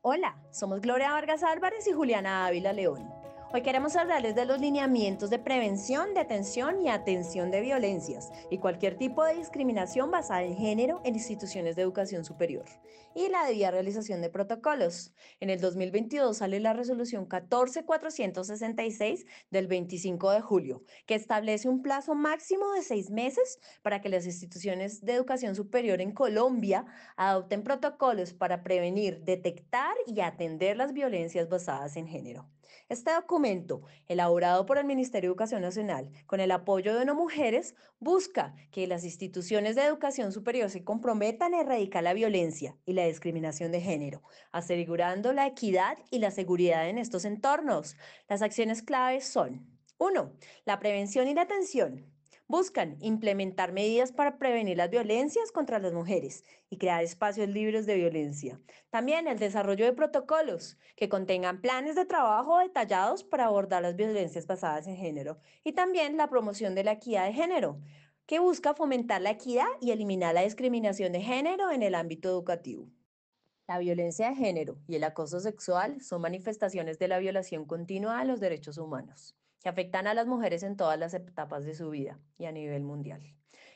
Hola, somos Gloria Vargas Álvarez y Juliana Ávila León. Hoy queremos hablarles de los lineamientos de prevención, detención y atención de violencias y cualquier tipo de discriminación basada en género en instituciones de educación superior y la debida realización de protocolos. En el 2022 sale la resolución 14466 del 25 de julio, que establece un plazo máximo de 6 meses para que las instituciones de educación superior en Colombia adopten protocolos para prevenir, detectar y atender las violencias basadas en género. Este documento, elaborado por el Ministerio de Educación Nacional con el apoyo de ONU Mujeres, busca que las instituciones de educación superior se comprometan a erradicar la violencia y la discriminación de género, asegurando la equidad y la seguridad en estos entornos. Las acciones claves son: 1. La prevención y la atención. Buscan implementar medidas para prevenir las violencias contra las mujeres y crear espacios libres de violencia. También el desarrollo de protocolos que contengan planes de trabajo detallados para abordar las violencias basadas en género. Y también la promoción de la equidad de género, que busca fomentar la equidad y eliminar la discriminación de género en el ámbito educativo. La violencia de género y el acoso sexual son manifestaciones de la violación continua de los derechos humanos, que afectan a las mujeres en todas las etapas de su vida y a nivel mundial.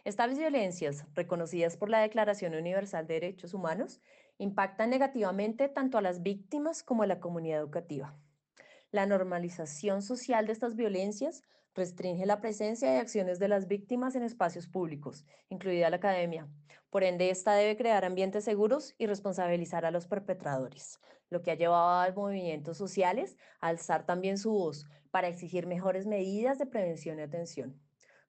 Estas violencias, reconocidas por la Declaración Universal de Derechos Humanos, impactan negativamente tanto a las víctimas como a la comunidad educativa. La normalización social de estas violencias restringe la presencia y acciones de las víctimas en espacios públicos, incluida la academia. Por ende, esta debe crear ambientes seguros y responsabilizar a los perpetradores, lo que ha llevado a movimientos sociales a alzar también su voz para exigir mejores medidas de prevención y atención.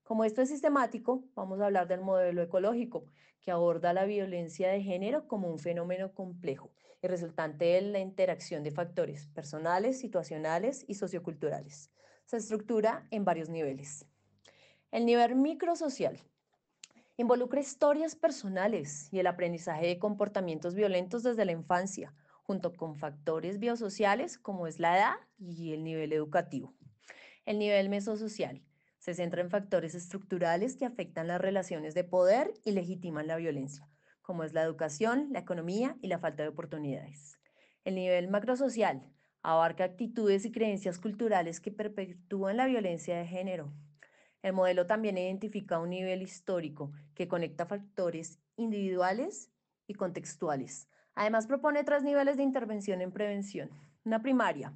Como esto es sistemático, vamos a hablar del modelo ecológico, que aborda la violencia de género como un fenómeno complejo y resultante de la interacción de factores personales, situacionales y socioculturales. Se estructura en varios niveles. El nivel microsocial involucra historias personales y el aprendizaje de comportamientos violentos desde la infancia, junto con factores biosociales como es la edad y el nivel educativo. El nivel mesosocial se centra en factores estructurales que afectan las relaciones de poder y legitiman la violencia, como es la educación, la economía y la falta de oportunidades. El nivel macrosocial abarca actitudes y creencias culturales que perpetúan la violencia de género. El modelo también identifica un nivel histórico que conecta factores individuales y contextuales. Además, propone 3 niveles de intervención en prevención. Una primaria,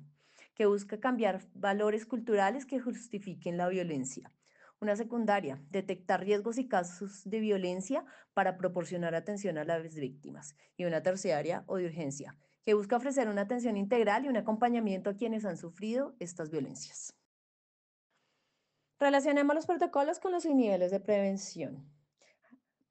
que busca cambiar valores culturales que justifiquen la violencia. Una secundaria, detectar riesgos y casos de violencia para proporcionar atención a las víctimas. Y una terciaria o de urgencia, que busca ofrecer una atención integral y un acompañamiento a quienes han sufrido estas violencias. Relacionemos los protocolos con los niveles de prevención.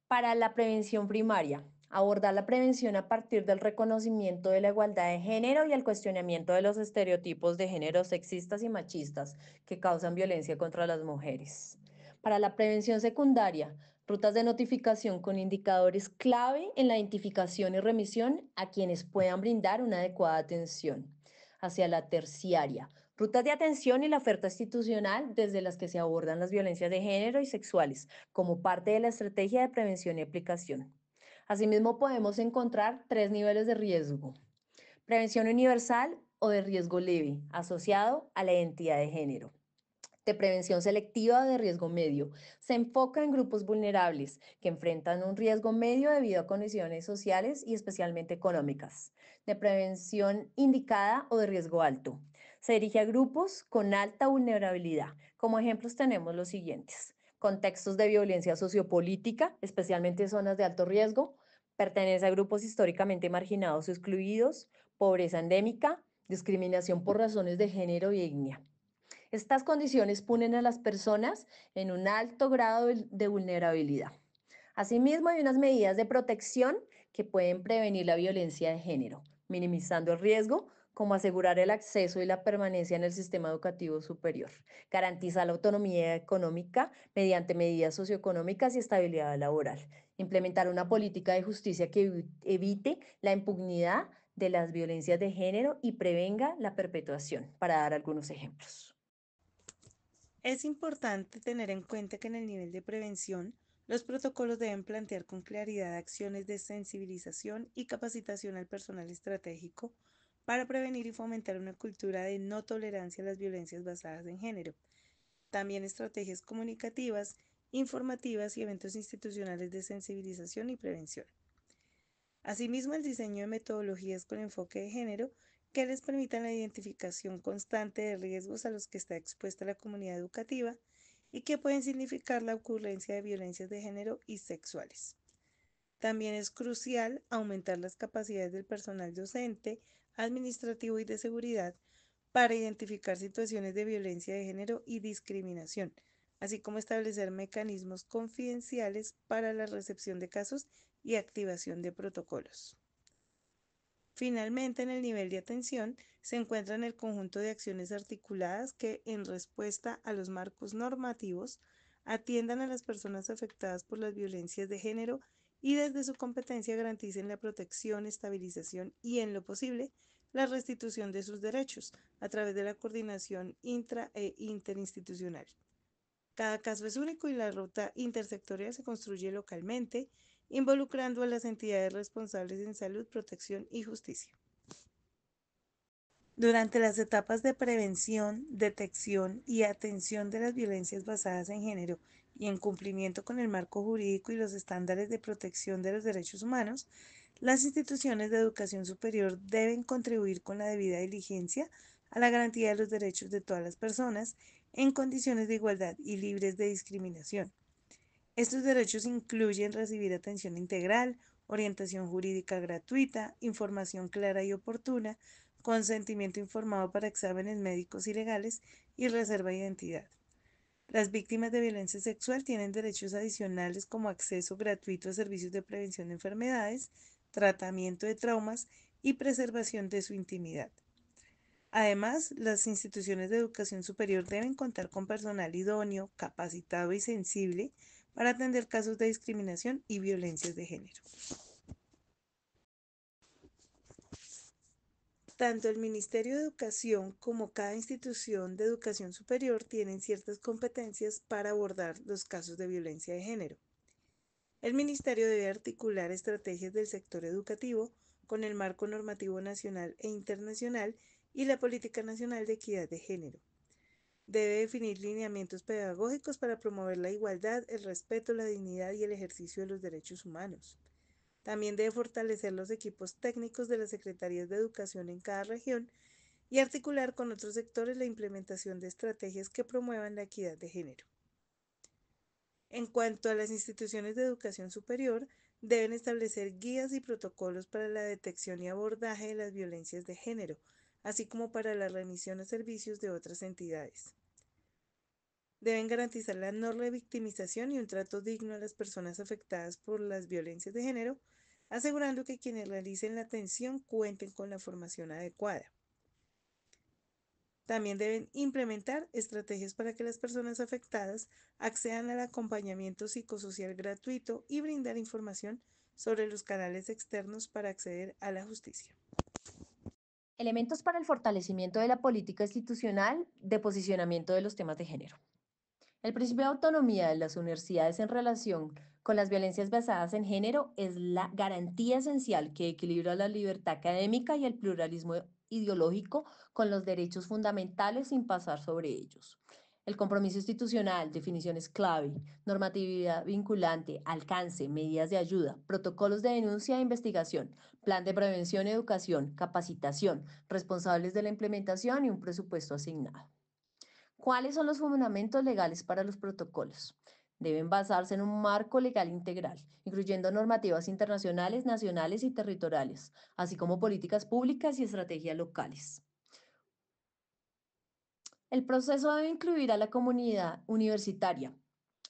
Para la prevención primaria, abordar la prevención a partir del reconocimiento de la igualdad de género y el cuestionamiento de los estereotipos de género sexistas y machistas que causan violencia contra las mujeres. Para la prevención secundaria, rutas de notificación con indicadores clave en la identificación y remisión a quienes puedan brindar una adecuada atención. Hacia la terciaria, rutas de atención y la oferta institucional desde las que se abordan las violencias de género y sexuales como parte de la estrategia de prevención y aplicación. Asimismo, podemos encontrar 3 niveles de riesgo: prevención universal o de riesgo leve, asociado a la identidad de género; de prevención selectiva de riesgo medio. Se enfoca en grupos vulnerables que enfrentan un riesgo medio debido a condiciones sociales y especialmente económicas. De prevención indicada o de riesgo alto. Se dirige a grupos con alta vulnerabilidad. Como ejemplos tenemos los siguientes: contextos de violencia sociopolítica, especialmente zonas de alto riesgo; pertenece a grupos históricamente marginados o excluidos; pobreza endémica; discriminación por razones de género y etnia. Estas condiciones ponen a las personas en un alto grado de vulnerabilidad. Asimismo, hay unas medidas de protección que pueden prevenir la violencia de género, minimizando el riesgo, como asegurar el acceso y la permanencia en el sistema educativo superior, garantiza la autonomía económica mediante medidas socioeconómicas y estabilidad laboral, implementar una política de justicia que evite la impunidad de las violencias de género y prevenga la perpetuación, para dar algunos ejemplos. Es importante tener en cuenta que en el nivel de prevención, Los protocolos deben plantear con claridad acciones de sensibilización y capacitación al personal estratégico para prevenir y fomentar una cultura de no tolerancia a las violencias basadas en género. También estrategias comunicativas, informativas y eventos institucionales de sensibilización y prevención. Asimismo, el diseño de metodologías con enfoque de género que les permitan la identificación constante de riesgos a los que está expuesta la comunidad educativa y que pueden significar la ocurrencia de violencias de género y sexuales. También es crucial aumentar las capacidades del personal docente, administrativo y de seguridad para identificar situaciones de violencia de género y discriminación, así como establecer mecanismos confidenciales para la recepción de casos y activación de protocolos. Finalmente, en el nivel de atención se encuentran el conjunto de acciones articuladas que, en respuesta a los marcos normativos, atiendan a las personas afectadas por las violencias de género y desde su competencia garanticen la protección, estabilización y, en lo posible, la restitución de sus derechos a través de la coordinación intra e interinstitucional. Cada caso es único y la ruta intersectorial se construye localmente, involucrando a las entidades responsables en salud, protección y justicia. Durante las etapas de prevención, detección y atención de las violencias basadas en género y en cumplimiento con el marco jurídico y los estándares de protección de los derechos humanos, las instituciones de educación superior deben contribuir con la debida diligencia a la garantía de los derechos de todas las personas en condiciones de igualdad y libres de discriminación. Estos derechos incluyen recibir atención integral, orientación jurídica gratuita, información clara y oportuna, consentimiento informado para exámenes médicos y legales y reserva de identidad. Las víctimas de violencia sexual tienen derechos adicionales como acceso gratuito a servicios de prevención de enfermedades, tratamiento de traumas y preservación de su intimidad. Además, las instituciones de educación superior deben contar con personal idóneo, capacitado y sensible para atender casos de discriminación y violencias de género. Tanto el Ministerio de Educación como cada institución de educación superior tienen ciertas competencias para abordar los casos de violencia de género. El Ministerio debe articular estrategias del sector educativo con el marco normativo nacional e internacional y la Política Nacional de Equidad de Género. Debe definir lineamientos pedagógicos para promover la igualdad, el respeto, la dignidad y el ejercicio de los derechos humanos. También debe fortalecer los equipos técnicos de las secretarías de educación en cada región y articular con otros sectores la implementación de estrategias que promuevan la equidad de género. En cuanto a las instituciones de educación superior, deben establecer guías y protocolos para la detección y abordaje de las violencias de género, así como para la remisión a servicios de otras entidades. Deben garantizar la no revictimización y un trato digno a las personas afectadas por las violencias de género, asegurando que quienes realicen la atención cuenten con la formación adecuada. También deben implementar estrategias para que las personas afectadas accedan al acompañamiento psicosocial gratuito y brindar información sobre los canales externos para acceder a la justicia. Elementos para el fortalecimiento de la política institucional de posicionamiento de los temas de género. El principio de autonomía de las universidades en relación con las violencias basadas en género es la garantía esencial que equilibra la libertad académica y el pluralismo ideológico con los derechos fundamentales sin pasar sobre ellos. El compromiso institucional, definiciones clave, normatividad vinculante, alcance, medidas de ayuda, protocolos de denuncia e investigación, plan de prevención y educación, capacitación, responsables de la implementación y un presupuesto asignado. ¿Cuáles son los fundamentos legales para los protocolos? Deben basarse en un marco legal integral, incluyendo normativas internacionales, nacionales y territoriales, así como políticas públicas y estrategias locales. El proceso debe incluir a la comunidad universitaria,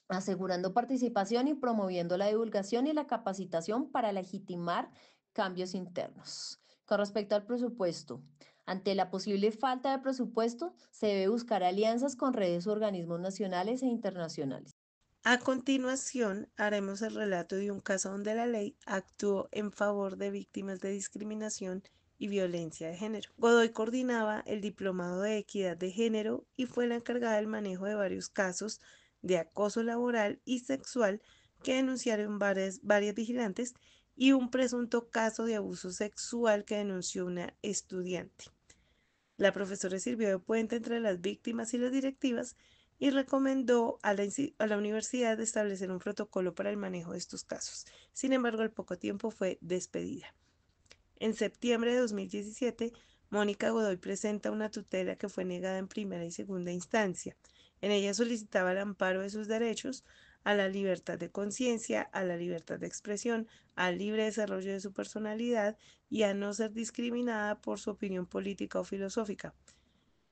asegurando participación y promoviendo la divulgación y la capacitación para legitimar cambios internos. Con respecto al presupuesto, ante la posible falta de presupuesto, se debe buscar alianzas con redes o organismos nacionales e internacionales. A continuación, haremos el relato de un caso donde la ley actuó en favor de víctimas de discriminación y violencia de género. Godoy coordinaba el diplomado de equidad de género y fue la encargada del manejo de varios casos de acoso laboral y sexual que denunciaron varias vigilantes y un presunto caso de abuso sexual que denunció una estudiante. La profesora sirvió de puente entre las víctimas y las directivas y recomendó a la universidad establecer un protocolo para el manejo de estos casos. Sin embargo, al poco tiempo fue despedida. En septiembre de 2017, Mónica Godoy presenta una tutela que fue negada en primera y segunda instancia. En ella solicitaba el amparo de sus derechos a la libertad de conciencia, a la libertad de expresión, al libre desarrollo de su personalidad y a no ser discriminada por su opinión política o filosófica.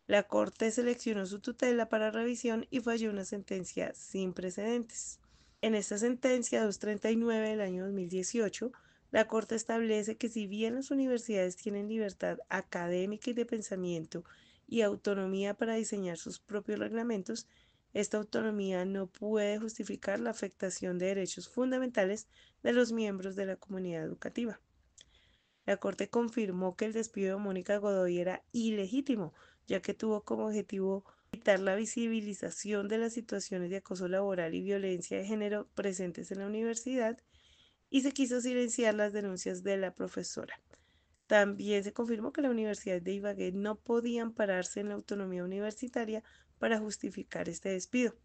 La Corte seleccionó su tutela para revisión y falló una sentencia sin precedentes. En esta sentencia 239 del año 2018, la Corte establece que si bien las universidades tienen libertad académica y de pensamiento y autonomía para diseñar sus propios reglamentos, esta autonomía no puede justificar la afectación de derechos fundamentales de los miembros de la comunidad educativa. La Corte confirmó que el despido de Mónica Godoy era ilegítimo, ya que tuvo como objetivo evitar la visibilización de las situaciones de acoso laboral y violencia de género presentes en la universidad y se quiso silenciar las denuncias de la profesora. También se confirmó que la Universidad de Ibagué no podía ampararse en la autonomía universitaria para justificar este despido.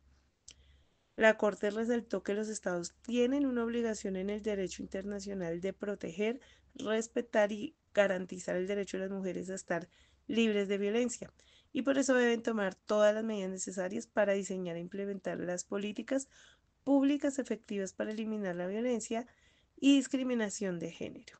La Corte resaltó que los estados tienen una obligación en el derecho internacional de proteger, respetar y garantizar el derecho de las mujeres a estar libres de violencia, y por eso deben tomar todas las medidas necesarias para diseñar e implementar las políticas públicas efectivas para eliminar la violencia y discriminación de género.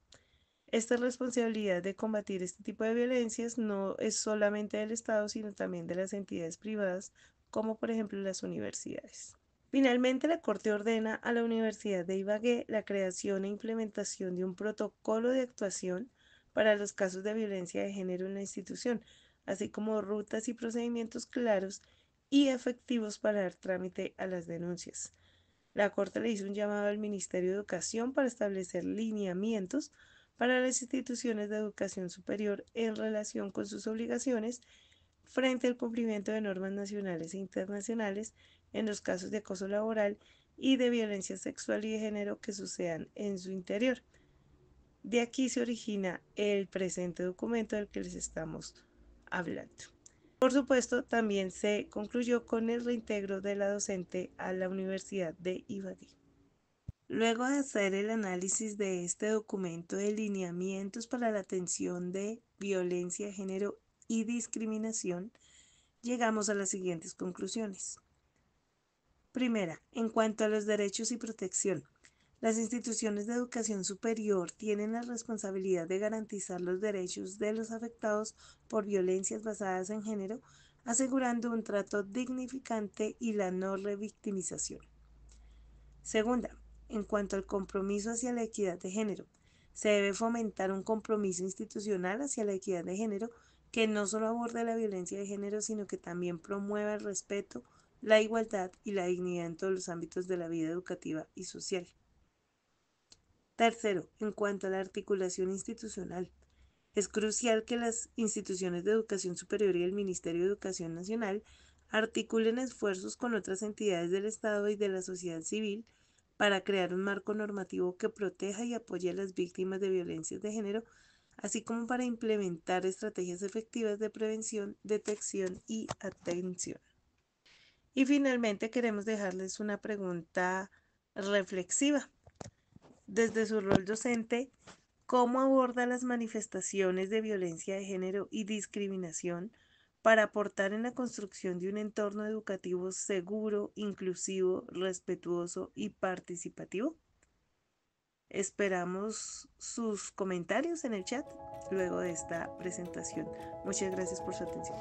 Esta responsabilidad de combatir este tipo de violencias no es solamente del Estado, sino también de las entidades privadas, como por ejemplo las universidades. Finalmente, la Corte ordena a la Universidad de Ibagué la creación e implementación de un protocolo de actuación para los casos de violencia de género en la institución, así como rutas y procedimientos claros y efectivos para dar trámite a las denuncias. La Corte le hizo un llamado al Ministerio de Educación para establecer lineamientos para las instituciones de educación superior en relación con sus obligaciones frente al cumplimiento de normas nacionales e internacionales en los casos de acoso laboral y de violencia sexual y de género que sucedan en su interior. De aquí se origina el presente documento del que les estamos hablando. Por supuesto, también se concluyó con el reintegro de la docente a la Universidad de Ibagué. Luego de hacer el análisis de este documento de lineamientos para la atención de violencia de género y discriminación, llegamos a las siguientes conclusiones. Primera, en cuanto a los derechos y protección, las instituciones de educación superior tienen la responsabilidad de garantizar los derechos de los afectados por violencias basadas en género, asegurando un trato dignificante y la no revictimización. Segunda, en cuanto al compromiso hacia la equidad de género, se debe fomentar un compromiso institucional hacia la equidad de género que no solo aborde la violencia de género, sino que también promueva el respeto, la igualdad y la dignidad en todos los ámbitos de la vida educativa y social. Tercero, en cuanto a la articulación institucional, es crucial que las instituciones de educación superior y el Ministerio de Educación Nacional articulen esfuerzos con otras entidades del Estado y de la sociedad civil para crear un marco normativo que proteja y apoye a las víctimas de violencias de género, así como para implementar estrategias efectivas de prevención, detección y atención. Y finalmente queremos dejarles una pregunta reflexiva. Desde su rol docente, ¿cómo aborda las manifestaciones de violencia de género y discriminación para aportar en la construcción de un entorno educativo seguro, inclusivo, respetuoso y participativo? Esperamos sus comentarios en el chat luego de esta presentación. Muchas gracias por su atención.